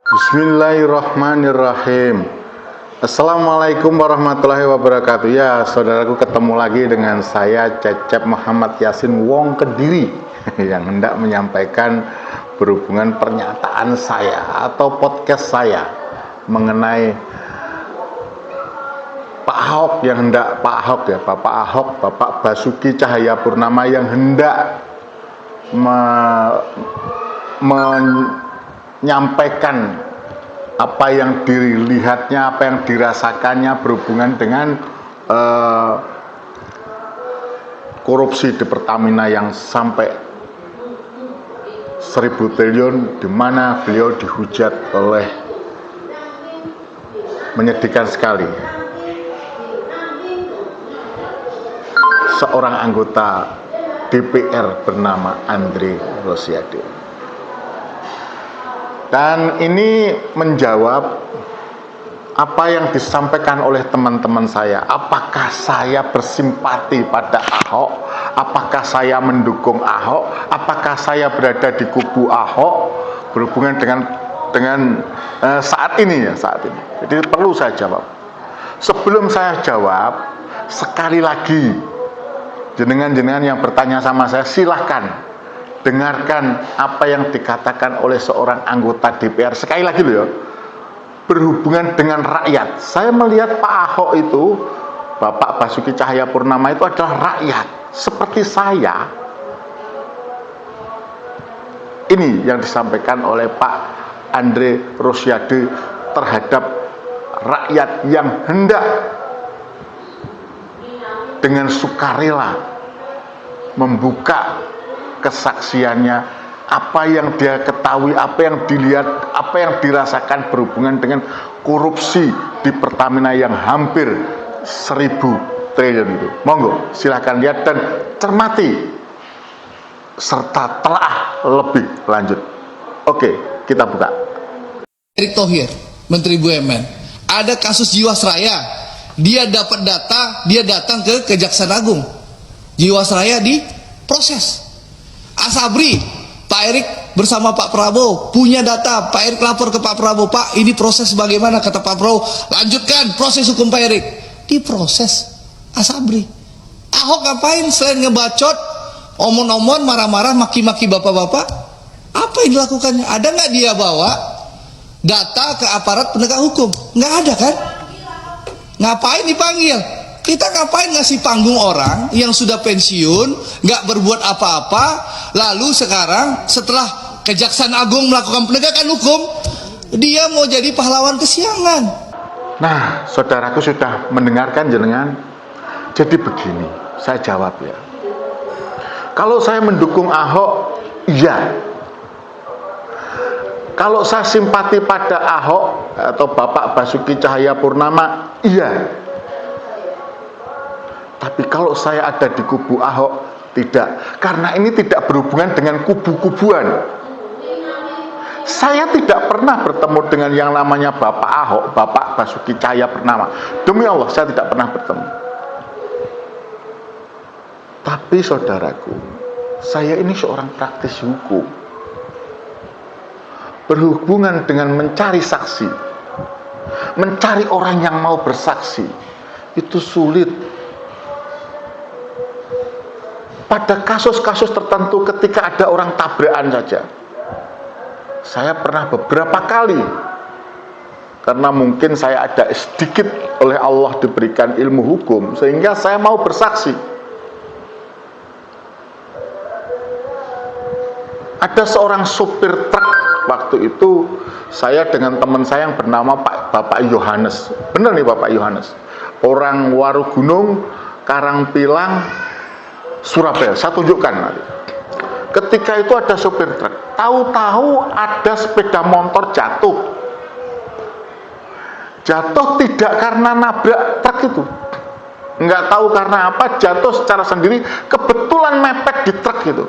Bismillahirrahmanirrahim. Assalamualaikum warahmatullahi wabarakatuh. Ya, saudaraku, ketemu lagi dengan saya Cecep Muhammad Yasin Wong Kediri yang hendak menyampaikan berhubungan pernyataan saya atau podcast saya mengenai Pak Ahok yang hendak Bapak Ahok, Bapak Basuki Cahayapurnama yang hendak menyampaikan apa yang dilihatnya, apa yang dirasakannya berhubungan dengan korupsi di Pertamina yang sampai 1.000 triliun, di mana beliau dihujat oleh, menyedihkan sekali, seorang anggota DPR bernama Andre Rosiade. Dan ini menjawab apa yang disampaikan oleh teman-teman saya. Apakah saya bersimpati pada Ahok? Apakah saya mendukung Ahok? Apakah saya berada di kubu Ahok? Berhubungan dengan saat ini. Jadi perlu saya jawab. Sebelum saya jawab, sekali lagi, jenengan yang bertanya sama saya, silahkan dengarkan apa yang dikatakan oleh seorang anggota DPR. Sekali lagi loh ya, berhubungan dengan rakyat. Saya melihat Pak Ahok itu, Bapak Basuki Cahayapurnama itu adalah rakyat seperti saya. Ini yang disampaikan oleh Pak Andre Rosiade terhadap rakyat yang hendak dengan sukarela membuka kesaksiannya, apa yang dia ketahui, apa yang dilihat, apa yang dirasakan berhubungan dengan korupsi di Pertamina yang hampir 1.000 triliun itu. Monggo, silahkan lihat dan cermati serta telah lebih lanjut. Oke, kita buka. Erick Thohir, Menteri BUMN, ada kasus Jiwasraya. Dia dapat data, dia datang ke Kejaksaan Agung. Jiwasraya diproses. Asabri, Pak Erick bersama Pak Prabowo punya data. Pak Erick lapor ke Pak Prabowo, Pak, ini proses bagaimana? Kata Pak Prabowo, lanjutkan proses hukum Pak Erick. Diproses Asabri. Ahok ngapain selain ngebacot, omon-omon, marah-marah, maki-maki bapak-bapak? Apa yang dilakukannya? Ada nggak dia bawa data ke aparat penegak hukum? Nggak ada kan? Ngapain dipanggil? Kita ngapain ngasih panggung orang yang sudah pensiun, nggak berbuat apa-apa, lalu sekarang setelah Kejaksaan Agung melakukan penegakan hukum, dia mau jadi pahlawan kesiangan. Nah, saudaraku sudah mendengarkan jenengan. Jadi begini, saya jawab ya. Kalau saya mendukung Ahok, iya. Kalau saya simpati pada Ahok atau Bapak Basuki Cahayapurnama, iya. Tapi kalau saya ada di kubu Ahok, tidak. Karena ini tidak berhubungan dengan kubu-kubuan. Saya tidak pernah bertemu dengan yang namanya Bapak Ahok, Bapak Basuki Cahayapurnama. Demi Allah, saya tidak pernah bertemu. Tapi saudaraku, saya ini seorang praktisi hukum. Berhubungan dengan mencari saksi, mencari orang yang mau bersaksi, itu sulit. Pada kasus-kasus tertentu ketika ada orang tabrakan saja, saya pernah beberapa kali, karena mungkin saya ada sedikit oleh Allah diberikan ilmu hukum, sehingga saya mau bersaksi. Ada seorang supir truk waktu itu, saya dengan teman saya yang bernama Bapak Yohanes. Benar nih Bapak Yohanes, orang Warugunung, Karangpilang, Surabaya. Saya tunjukkan nanti. Ketika itu ada supir truk, tahu-tahu ada sepeda motor jatuh tidak karena nabrak truk itu, nggak tahu karena apa, jatuh secara sendiri, kebetulan mepet di truk itu.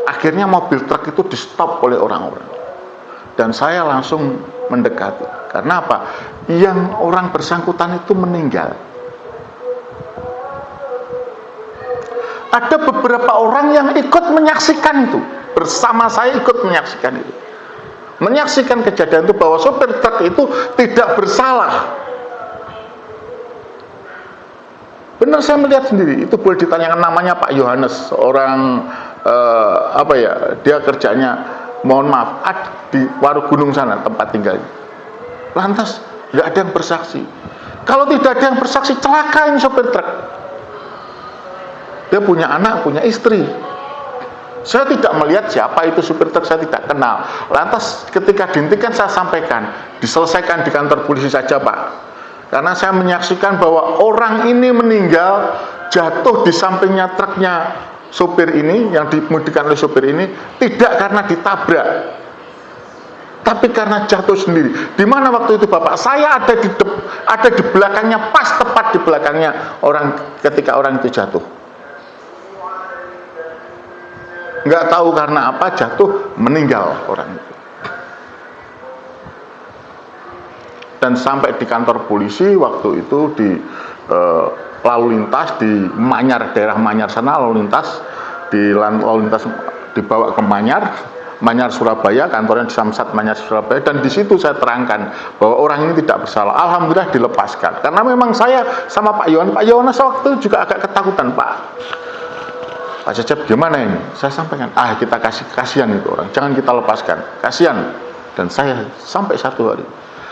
Akhirnya mobil truk itu di stop oleh orang-orang, dan saya langsung mendekati. Karena apa? Yang orang bersangkutan itu meninggal. Ada beberapa orang yang ikut menyaksikan itu bersama saya ikut menyaksikan itu. Menyaksikan kejadian itu bahwa sopir truk itu tidak bersalah. Benar, saya melihat sendiri. Itu boleh ditanyakan, namanya Pak Yohanes, orang dia kerjanya, mohon maaf, di Warugunung sana tempat tinggalnya. Lantas nggak ada yang bersaksi. Kalau tidak ada yang bersaksi, celaka ini sopir truk. Dia punya anak, punya istri. Saya tidak melihat siapa itu supir truk, saya tidak kenal. Lantas ketika dihentikan saya sampaikan, diselesaikan di kantor polisi saja Pak. Karena saya menyaksikan bahwa orang ini meninggal jatuh di sampingnya truknya supir ini, yang dimudikan oleh supir ini, tidak karena ditabrak, tapi karena jatuh sendiri. Di mana waktu itu Bapak? Saya ada di belakangnya, pas tepat di belakangnya orang ketika orang itu jatuh. Nggak tahu karena apa jatuh, meninggal orang itu. Dan sampai di kantor polisi waktu itu di lalu lintas di Manyar, daerah Manyar sana, lalu lintas dibawa ke Manyar Surabaya, kantornya di Samsat Manyar Surabaya, dan di situ saya terangkan bahwa orang ini tidak bersalah. Alhamdulillah dilepaskan. Karena memang saya sama Pak Yohanes waktu itu juga agak ketakutan, Pak Cecep gimana ini? Saya sampaikan, kita kasihan itu orang, jangan kita lepaskan, kasihan. Dan saya sampai satu hari,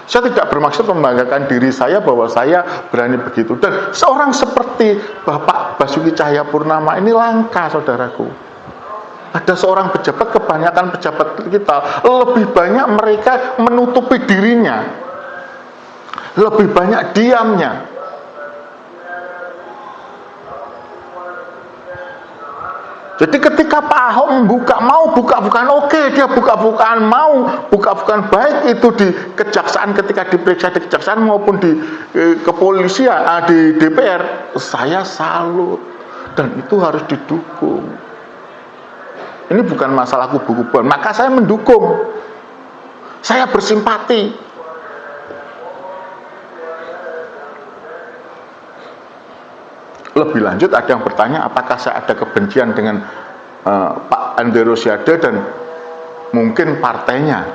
saya tidak bermaksud membanggakan diri saya bahwa saya berani begitu. Dan seorang seperti Bapak Basuki Cahayapurnama ini langka, saudaraku. Ada seorang pejabat, kebanyakan pejabat kita, lebih banyak mereka menutupi dirinya, lebih banyak diamnya. Jadi ketika Pak Ahok membuka, mau buka-bukaan, oke, dia buka-bukaan, mau buka-bukaan, baik itu di kejaksaan ketika diperiksa di kejaksaan maupun di kepolisian, di DPR, saya salut, dan itu harus didukung. Ini bukan masalah kubu-kubuan, maka saya mendukung, saya bersimpati. Lebih lanjut ada yang bertanya apakah saya ada kebencian dengan Pak Andre Rosiade dan mungkin partainya,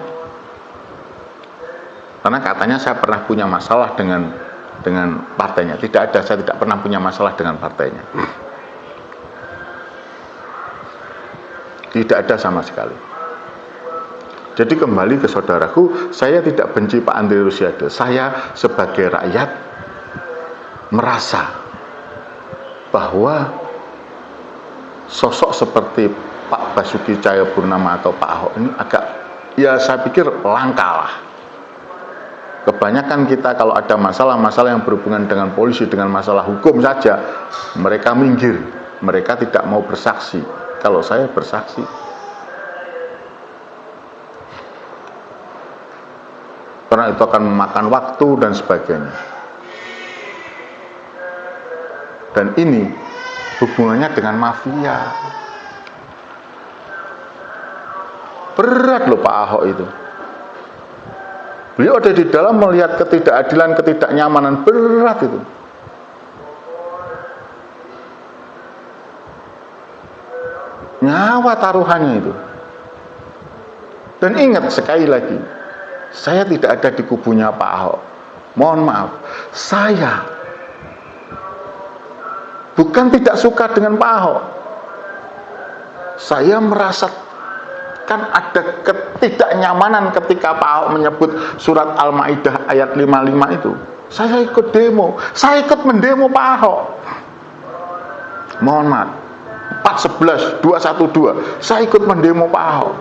karena katanya saya pernah punya masalah dengan partainya. Tidak ada, saya tidak pernah punya masalah dengan partainya, tidak ada sama sekali. Jadi kembali ke saudaraku, saya tidak benci Pak Andre Rosiade. Saya sebagai rakyat merasa bahwa sosok seperti Pak Basuki Cahayapurnama atau Pak Ahok ini agak, ya saya pikir langka lah. Kebanyakan kita kalau ada masalah-masalah yang berhubungan dengan polisi, dengan masalah hukum saja, mereka minggir, mereka tidak mau bersaksi. Kalau saya bersaksi, karena itu akan memakan waktu dan sebagainya. Dan ini hubungannya dengan mafia. Berat loh Pak Ahok itu. Beliau ada di dalam melihat ketidakadilan, ketidaknyamanan, berat itu. Nyawa taruhannya itu. Dan ingat sekali lagi, saya tidak ada di kubunya Pak Ahok. Mohon maaf, saya bukan tidak suka dengan Pak Ahok. Saya merasakan ada ketidaknyamanan ketika Pak Ahok menyebut surat Al-Maidah ayat 55 itu. Saya ikut demo, saya ikut mendemo Pak Ahok. Mohon maaf, 411, 212, saya ikut mendemo Pak Ahok.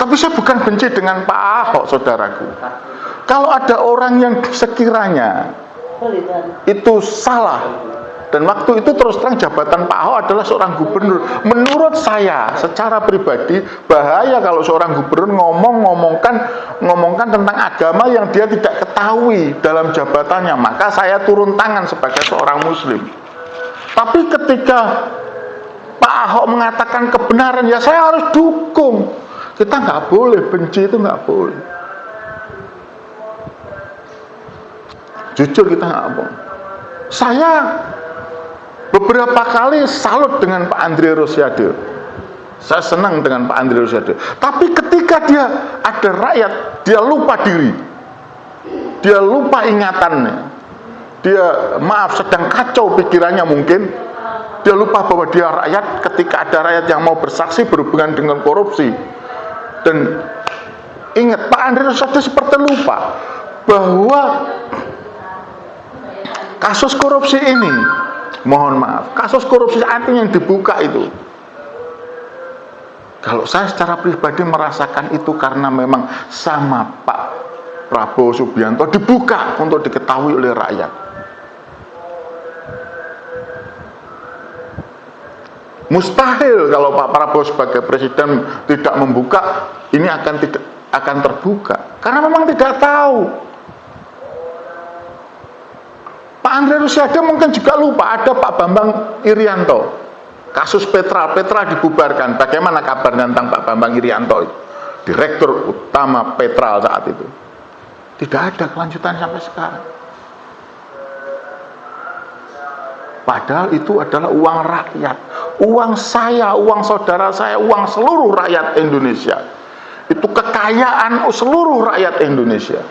Tapi saya bukan benci dengan Pak Ahok, saudaraku. Kalau ada orang yang sekiranya itu salah, dan waktu itu terus terang jabatan Pak Ahok adalah seorang gubernur. Menurut saya secara pribadi bahaya kalau seorang gubernur ngomongkan tentang agama yang dia tidak ketahui dalam jabatannya. Maka saya turun tangan sebagai seorang muslim. Tapi ketika Pak Ahok mengatakan kebenaran, ya saya harus dukung. Kita nggak boleh benci, itu nggak boleh. Jujur kita nggak boleh. Saya beberapa kali salut dengan Pak Andre Rosiade. Saya senang dengan Pak Andre Rosiade. Tapi ketika dia ada rakyat, dia lupa diri, dia lupa ingatannya, dia sedang kacau pikirannya mungkin, dia lupa bahwa dia rakyat. Ketika ada rakyat yang mau bersaksi berhubungan dengan korupsi, dan ingat, Pak Andre Rosiade seperti lupa bahwa kasus korupsi ini, mohon maaf, kasus korupsi saat ini yang dibuka itu, kalau saya secara pribadi merasakan itu karena memang sama Pak Prabowo Subianto dibuka untuk diketahui oleh rakyat. Mustahil kalau Pak Prabowo sebagai presiden tidak membuka, ini akan terbuka karena memang tidak tahu. Pak Andre Rosiade mungkin juga lupa ada Pak Bambang Irianto. Kasus Petra dibubarkan. Bagaimana kabar tentang Pak Bambang Irianto itu? Direktur utama Petra saat itu. Tidak ada kelanjutan sampai sekarang. Padahal itu adalah uang rakyat, uang saya, uang saudara saya, uang seluruh rakyat Indonesia. Itu kekayaan seluruh rakyat Indonesia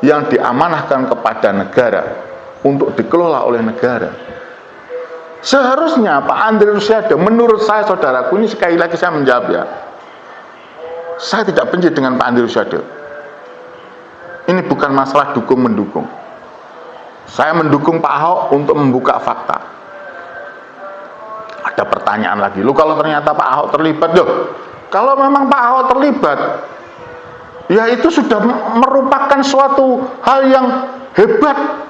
yang diamanahkan kepada negara untuk dikelola oleh negara. Seharusnya Pak Andre Rosiade, menurut saya saudaraku, ini sekali lagi saya menjawab ya, saya tidak benci dengan Pak Andre Rosiade. Ini bukan masalah dukung-mendukung. Saya mendukung Pak Ahok untuk membuka fakta. Ada pertanyaan lagi, loh kalau ternyata Pak Ahok terlibat, loh kalau memang Pak Ahok terlibat, ya itu sudah merupakan suatu hal yang hebat.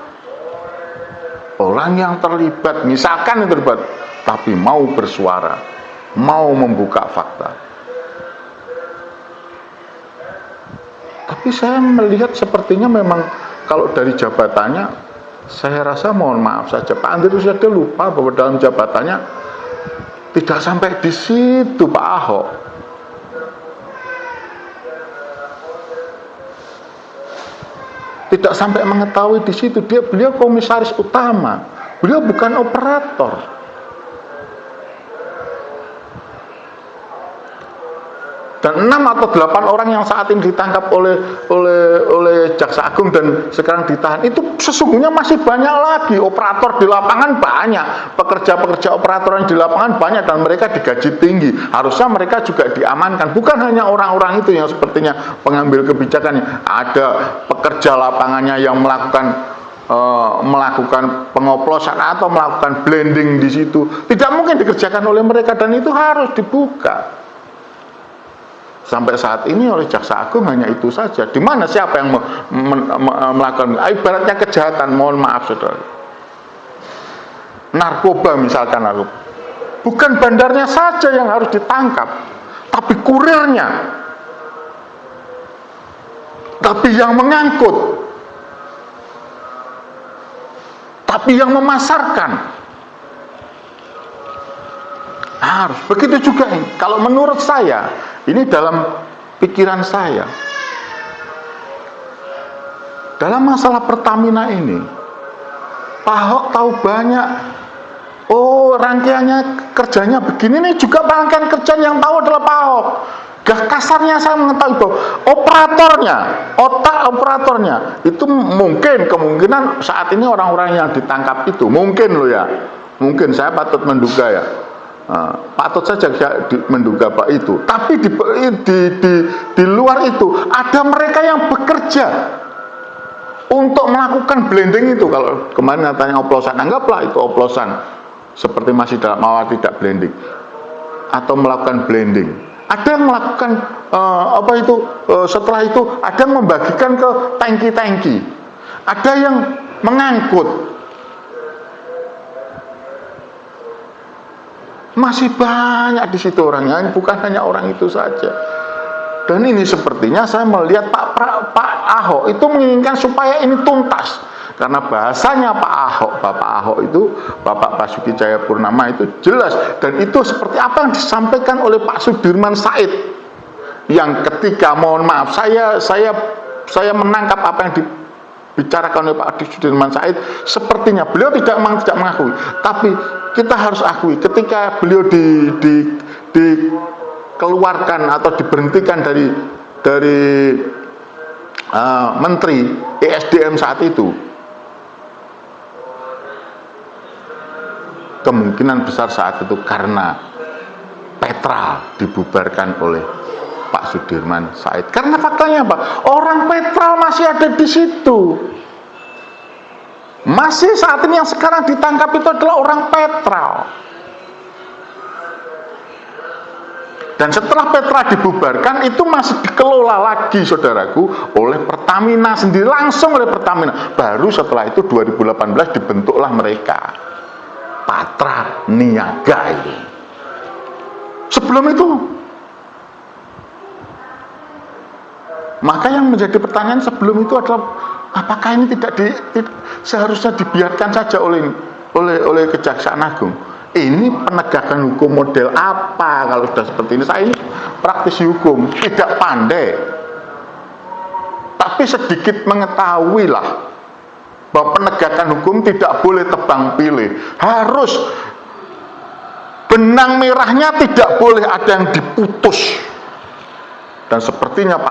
Orang yang terlibat, misalkan yang terlibat, tapi mau bersuara, mau membuka fakta. Tapi saya melihat sepertinya memang kalau dari jabatannya, saya rasa mohon maaf saja, Pak Andre Rosiade lupa bahwa dalam jabatannya tidak sampai di situ Pak Ahok. Tidak sampai mengetahui di situ. Beliau komisaris utama, beliau bukan operator. Dan 6 atau 8 orang yang saat ini ditangkap oleh Jaksa Agung dan sekarang ditahan, itu sesungguhnya masih banyak lagi. Operator di lapangan banyak, pekerja-pekerja operator yang di lapangan banyak, dan mereka digaji tinggi. Harusnya mereka juga diamankan. Bukan hanya orang-orang itu yang sepertinya pengambil kebijakan. Ada pekerja lapangannya yang melakukan pengoplosan atau melakukan blending di situ. Tidak mungkin dikerjakan oleh mereka, dan itu harus dibuka. Sampai saat ini oleh Jaksa Agung hanya itu saja. Di mana siapa yang melakukan, ibaratnya kejahatan, mohon maaf saudara. Narkoba misalkan, bukan bandarnya saja yang harus ditangkap, tapi kurirnya, tapi yang mengangkut, tapi yang memasarkan. Harus begitu juga ini. Kalau menurut saya, ini dalam pikiran saya, dalam masalah Pertamina ini, Pak Ahok tahu banyak. Oh, rangkaiannya kerjanya begini. Ini juga rangkaian kerja yang tahu adalah Pak Ahok. Kasarnya saya mengetahui bahwa operatornya, otak operatornya itu mungkin kemungkinan saat ini orang-orang yang ditangkap itu mungkin loh ya, mungkin saya patut menduga ya. Patut saja menduga Pak itu. Tapi di luar itu ada mereka yang bekerja untuk melakukan blending itu. Kalau kemarin katanya oplosan, anggaplah itu oplosan, seperti masih dalam awal tidak blending, atau melakukan blending. Ada yang melakukan setelah itu ada yang membagikan ke tangki-tangki, ada yang mengangkut. Masih banyak di situ orangnya, bukan hanya orang itu saja. Dan ini sepertinya saya melihat Pak Ahok itu menginginkan supaya ini tuntas. Karena bahasanya Pak Ahok, Bapak Ahok itu, Bapak Basuki Cahayapurnama itu jelas. Dan itu seperti apa yang disampaikan oleh Pak Sudirman Said. Yang ketika, mohon maaf, saya menangkap apa yang dibicarakan oleh Pak Sudirman Said. Sepertinya beliau tidak mengakui. Tapi kita harus akui, ketika beliau dikeluarkan atau diberhentikan dari Menteri ESDM saat itu, kemungkinan besar saat itu karena Petra dibubarkan oleh Pak Sudirman Said. Karena faktanya apa? Orang Petra masih ada di situ. Masih saat ini yang sekarang ditangkap itu adalah orang Petra. Dan setelah Petra dibubarkan, itu masih dikelola lagi, saudaraku, oleh Pertamina sendiri, langsung oleh Pertamina. Baru setelah itu 2018 dibentuklah mereka, Patra Niaga itu. Sebelum itu, maka yang menjadi pertanyaan sebelum itu adalah, apakah ini seharusnya dibiarkan saja oleh Kejaksaan Agung? Ini penegakan hukum model apa kalau sudah seperti ini? Saya ini praktisi hukum, tidak pandai, tapi sedikit mengetahui lah bahwa penegakan hukum tidak boleh tebang pilih, harus benang merahnya tidak boleh ada yang diputus. Dan sepertinya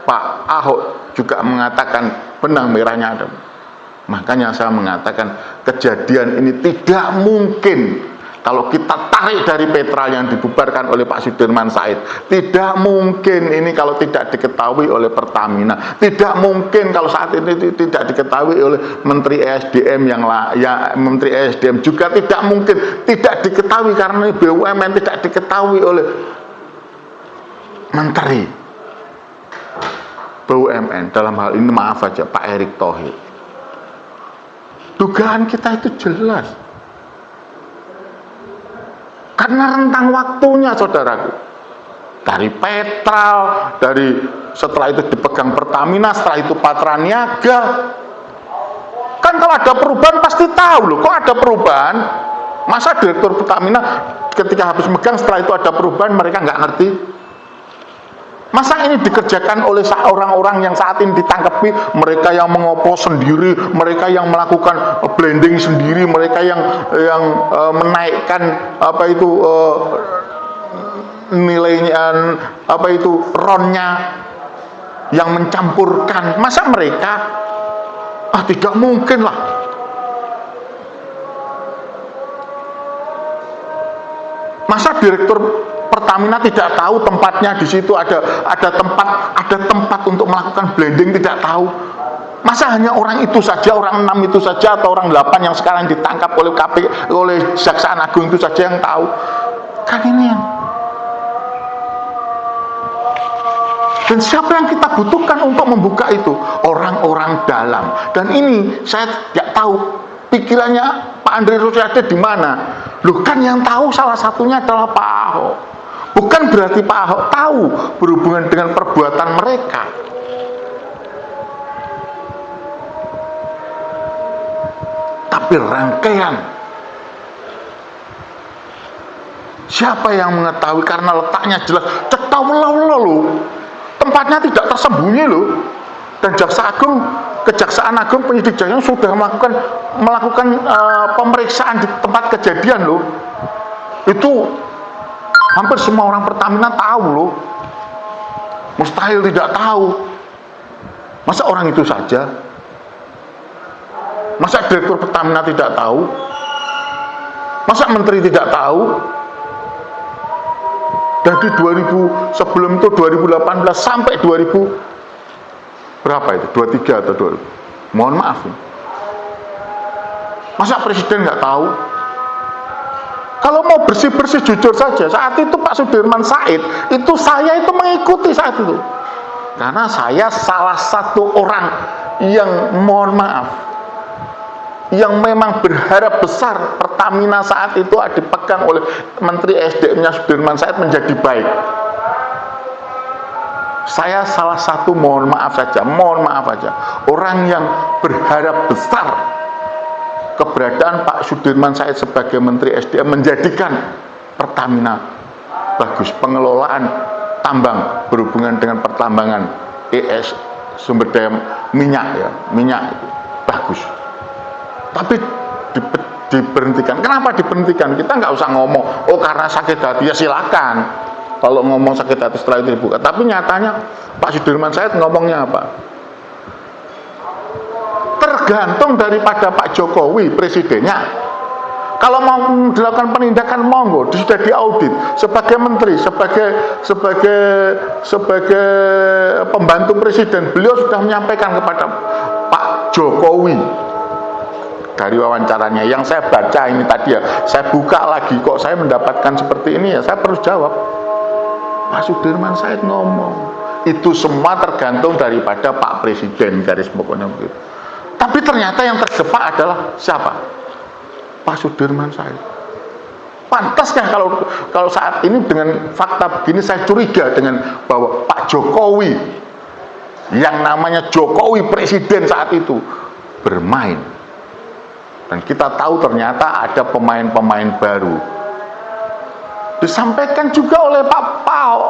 Pak Ahok juga mengatakan benang merahnya ada. Makanya saya mengatakan kejadian ini tidak mungkin. Kalau kita tarik dari Petra yang dibubarkan oleh Pak Sudirman Said, tidak mungkin ini kalau tidak diketahui oleh Pertamina, tidak mungkin kalau saat ini tidak diketahui oleh Menteri ESDM Menteri ESDM juga tidak mungkin tidak diketahui karena BUMN tidak diketahui oleh Menteri BUMN, dalam hal ini maaf aja Pak Erick Thohir. Dugaan kita itu jelas. Karena rentang waktunya, saudaraku, dari Petra, setelah itu dipegang Pertamina, setelah itu Patra Niaga. Kan kalau ada perubahan pasti tahu loh, kok ada perubahan. Masa Direktur Pertamina ketika habis megang setelah itu ada perubahan mereka nggak ngerti? Masa ini dikerjakan oleh orang-orang yang saat ini ditangkapi, mereka yang mengoplos sendiri, mereka yang melakukan blending sendiri, mereka yang menaikkan nilainya, ronnya, yang mencampurkan. Masa mereka tidak mungkin lah. Masa Direktur Pertamina tidak tahu tempatnya di situ ada tempat untuk melakukan blending, tidak tahu. Masa hanya orang itu saja, orang 6 itu saja, atau orang 8 yang sekarang ditangkap oleh Kejaksaan Agung itu saja yang tahu? Kan ini yang. Dan siapa yang kita butuhkan untuk membuka itu? Orang-orang dalam. Dan ini saya tidak tahu pikirannya Pak Andre Rosiade di mana. Loh, kan yang tahu salah satunya adalah Pak Ahok. Bukan berarti Pak Ahok tahu berhubungan dengan perbuatan mereka. Tapi rangkaian. Siapa yang mengetahui? Karena letaknya jelas, cetawala loh. Tempatnya tidak tersembunyi loh. Dan Kejaksaan Agung penyidik Jaya sudah melakukan pemeriksaan di tempat kejadian loh. Itu hampir semua orang Pertamina tahu loh. Mustahil tidak tahu. Masa orang itu saja? Masa Direktur Pertamina tidak tahu? Masa Menteri tidak tahu? Dari sebelum itu 2018 sampai 2000 berapa itu? 23 atau 2000? Mohon maaf. Masa Presiden nggak tahu? Kalau mau bersih-bersih jujur saja, saat itu Pak Sudirman Said, itu saya itu mengikuti saat itu. Karena saya salah satu orang yang mohon maaf, yang memang berharap besar Pertamina saat itu dipegang oleh Menteri SDM-nya Sudirman Said menjadi baik. Saya salah satu mohon maaf aja, orang yang berharap besar keberadaan Pak Sudirman Said sebagai Menteri SDM menjadikan Pertamina bagus, pengelolaan tambang berhubungan dengan pertambangan sumber daya minyak itu bagus. Tapi diberhentikan. Kenapa diberhentikan? Kita nggak usah ngomong, oh karena sakit hati, ya silakan. kalau ngomong sakit hati setelah itu dibuka. Tapi nyatanya Pak Sudirman Said ngomongnya apa? Tergantung daripada Pak Jokowi presidennya. Kalau mau dilakukan penindakan monggo, sudah diaudit sebagai menteri, sebagai pembantu presiden, beliau sudah menyampaikan kepada Pak Jokowi dari wawancaranya yang saya baca ini tadi ya, saya buka lagi kok saya mendapatkan seperti ini ya, saya terus jawab. Pak Sudirman Said ngomong, itu semua tergantung daripada Pak Presiden, garis pokoknya begitu. Tapi ternyata yang terjebak adalah siapa? Pak Sudirman Said. Pantaskah kalau saat ini dengan fakta begini saya curiga dengan bahwa Pak Jokowi yang namanya Jokowi presiden saat itu bermain, dan kita tahu ternyata ada pemain-pemain baru. Disampaikan juga oleh Pak Ahok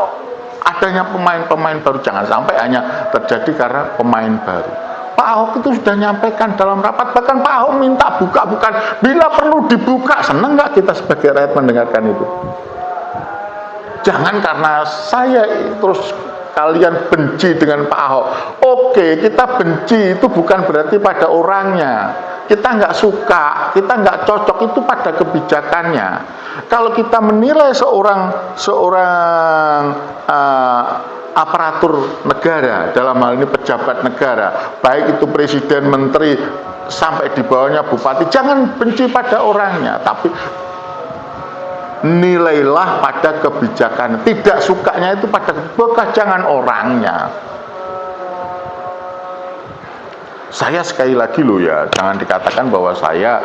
adanya pemain-pemain baru, jangan sampai hanya terjadi karena pemain baru. Pak Ahok itu sudah nyampaikan dalam rapat, bahkan Pak Ahok minta buka-bukaan bila perlu dibuka. Senang nggak kita sebagai rakyat mendengarkan itu? Jangan karena saya terus kalian benci dengan Pak Ahok. Oke, kita benci itu bukan berarti pada orangnya. Kita nggak suka, kita nggak cocok itu pada kebijakannya. Kalau kita menilai seorang aparatur negara, dalam hal ini pejabat negara, baik itu presiden, menteri, sampai di bawahnya bupati, jangan benci pada orangnya, tapi nilailah pada kebijakan. Tidak sukanya itu pada jangan orangnya. Saya sekali lagi loh ya, jangan dikatakan bahwa saya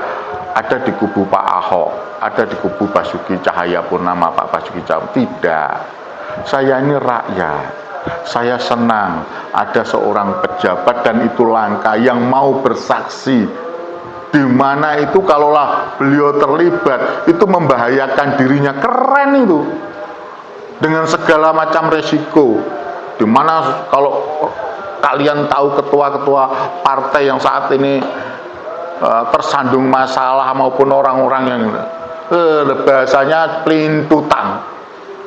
ada di kubu Pak Ahok, ada di kubu Basuki Cahayapurnama, Pak Basuki Cahayapurnama. Tidak. Saya ini rakyat, saya senang ada seorang pejabat dan itu langka yang mau bersaksi, di mana itu kalaulah beliau terlibat itu membahayakan dirinya. Keren itu, dengan segala macam resiko. Di mana kalau kalian tahu ketua-ketua partai yang saat ini tersandung masalah maupun orang-orang yang bahasanya pelintutan,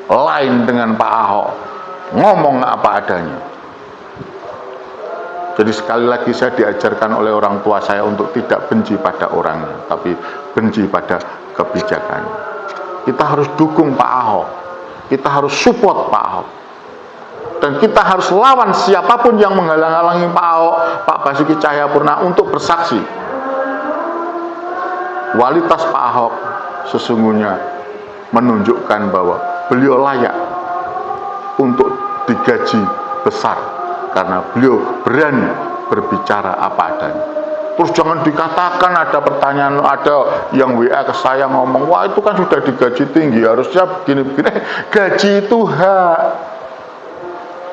lain dengan Pak Ahok, ngomong apa adanya. Jadi sekali lagi saya diajarkan oleh orang tua saya untuk tidak benci pada orangnya, tapi benci pada kebijakannya. Kita harus dukung Pak Ahok, kita harus support Pak Ahok, dan kita harus lawan siapapun yang menghalang-halangi Pak Ahok, Pak Basuki Cahayapurnama untuk bersaksi. Kualitas Pak Ahok sesungguhnya menunjukkan bahwa beliau layak untuk digaji besar karena beliau berani berbicara apa adanya. Terus jangan dikatakan ada pertanyaan, ada yang WA ke saya ngomong, wah itu kan sudah digaji tinggi, harusnya begini-begini. Gaji itu hak,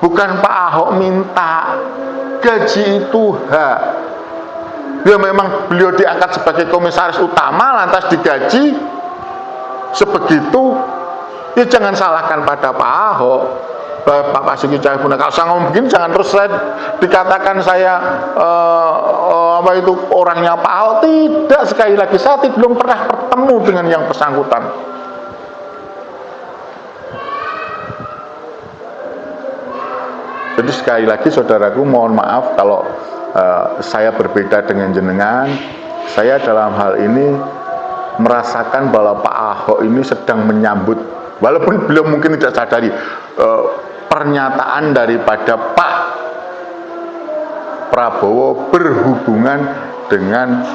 bukan Pak Ahok minta. Gaji itu hak. Ya memang beliau diangkat sebagai komisaris utama lantas digaji sebegitu, ya jangan salahkan pada Pak Ahok, Pak Basuki Cahayapurnama. Kalau saya ngomong begini jangan terus saya dikatakan saya apa itu orangnya Pak Ahok. Tidak, sekali lagi saya belum pernah bertemu dengan yang bersangkutan. Jadi sekali lagi saudaraku, mohon maaf kalau saya berbeda dengan jenengan. Saya dalam hal ini merasakan bahwa Pak Ahok ini sedang menyambut, walaupun beliau mungkin tidak sadari, pernyataan daripada Pak Prabowo berhubungan dengan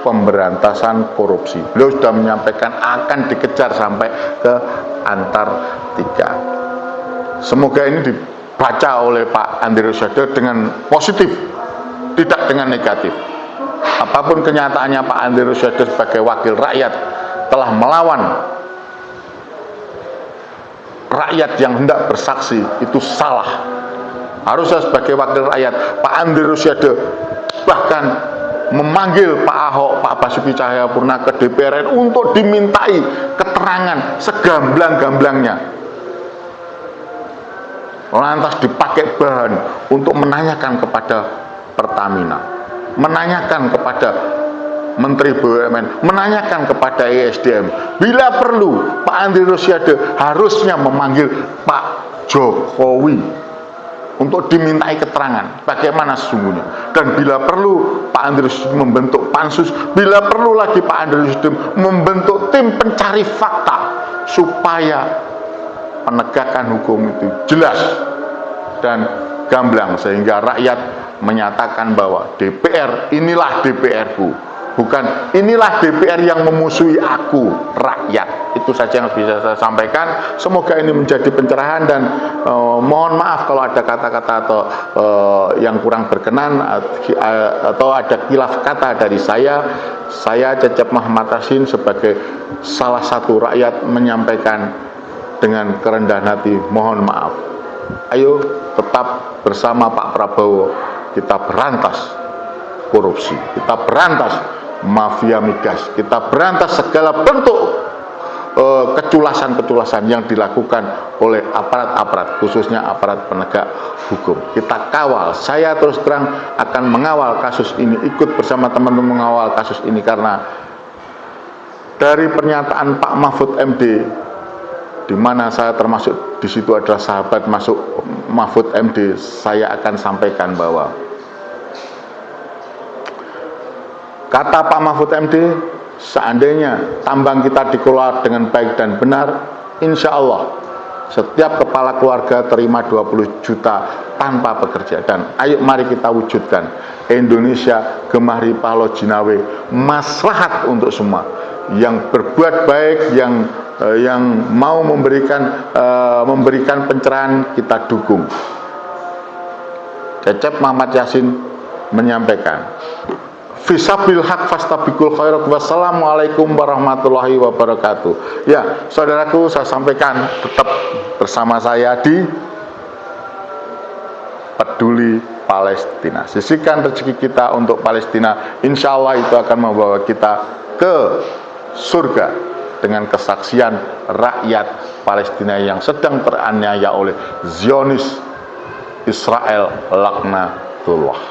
pemberantasan korupsi. Beliau sudah menyampaikan akan dikejar sampai ke Antartika. Semoga ini dibaca oleh Pak Andre Rosiade dengan positif, tidak dengan negatif. Apapun kenyataannya, Pak Andre Rosiade sebagai wakil rakyat telah melawan rakyat yang hendak bersaksi, itu salah. Harusnya sebagai wakil rakyat Pak Andre Rosiade bahkan memanggil Pak Ahok, Pak Basuki Cahayapurnama ke DPR untuk dimintai keterangan segamblang-gamblangnya. Lantas dipakai bahan untuk menanyakan kepada Pertamina, menanyakan kepada Menteri BUMN menanyakan kepada ESDM, bila perlu Pak Andri Rosiade harusnya memanggil Pak Jokowi untuk dimintai keterangan bagaimana sesungguhnya, dan bila perlu Pak Andri Rosiade membentuk pansus, bila perlu lagi Pak Andri Rosiade membentuk tim pencari fakta supaya penegakan hukum itu jelas dan gamblang, sehingga rakyat menyatakan bahwa DPR inilah DPR-ku, bukan inilah DPR yang memusuhi aku, rakyat. Itu saja yang bisa saya sampaikan. Semoga ini menjadi pencerahan, dan mohon maaf kalau ada kata-kata atau yang kurang berkenan atau ada khilaf kata dari saya. Saya Cecep Muhammad Yasin sebagai salah satu rakyat menyampaikan dengan kerendahan hati mohon maaf. Ayo tetap bersama Pak Prabowo, kita berantas korupsi, kita berantas mafia migas, kita berantas segala bentuk keculasan-keculasan yang dilakukan oleh aparat-aparat, khususnya aparat penegak hukum. Kita kawal. Saya terus terang akan mengawal kasus ini, ikut bersama teman-teman mengawal kasus ini, karena dari pernyataan Pak Mahfud MD, di mana saya termasuk di situ adalah sahabat masuk Mahfud MD, saya akan sampaikan bahwa kata Pak Mahfud MD, seandainya tambang kita dikelola dengan baik dan benar, insya Allah setiap kepala keluarga terima 20 juta tanpa bekerja. Dan ayo mari kita wujudkan Indonesia Gemahri Palo Jinawe, maslahat untuk semua. Yang berbuat baik, yang mau memberikan pencerahan, kita dukung. Cecep Muhammad Yasin menyampaikan. Fisabil haq fastabikul khairat. Wassalamualaikum warahmatullahi wabarakatuh. Ya, saudaraku, saya sampaikan tetap bersama saya di Peduli Palestina. Sisihkan rezeki kita untuk Palestina. Insya Allah itu akan membawa kita ke surga dengan kesaksian rakyat Palestina yang sedang teraniaya oleh Zionis Israel laknatullah.